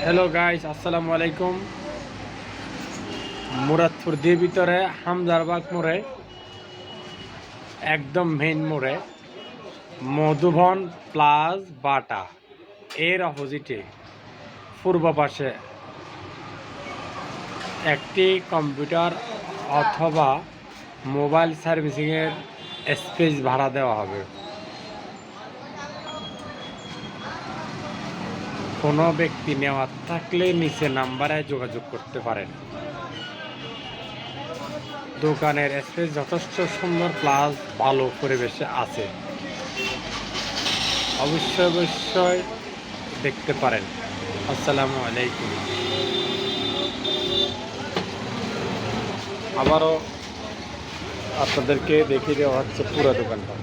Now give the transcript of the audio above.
Hello guys, আসসালামু আলাইকুম। মুরাদপুর দিয়ে ভিতরে হামজারবাগ মোড়ে, একদম মেইন মোড়ে মধুবন প্লাস বাটা এর অপোজিটে পূর্ব পাশে একটি কম্পিউটার অথবা মোবাইল সার্ভিসিংয়ের স্পেস ভাড়া দেওয়া হবে। কোনো ব্যক্তি নেওয়ার থাকলে নিচে নাম্বারে যোগাযোগ করতে পারেন। দোকানের স্পেস যথেষ্ট সুন্দর প্লাস ভালো পরিবেশে আছে, অবশ্যই দেখতে পারেন। আসসালামু আলাইকুম। আবারও আপনাদেরকে দেখিয়ে দেওয়া হচ্ছে পুরো দোকানটা।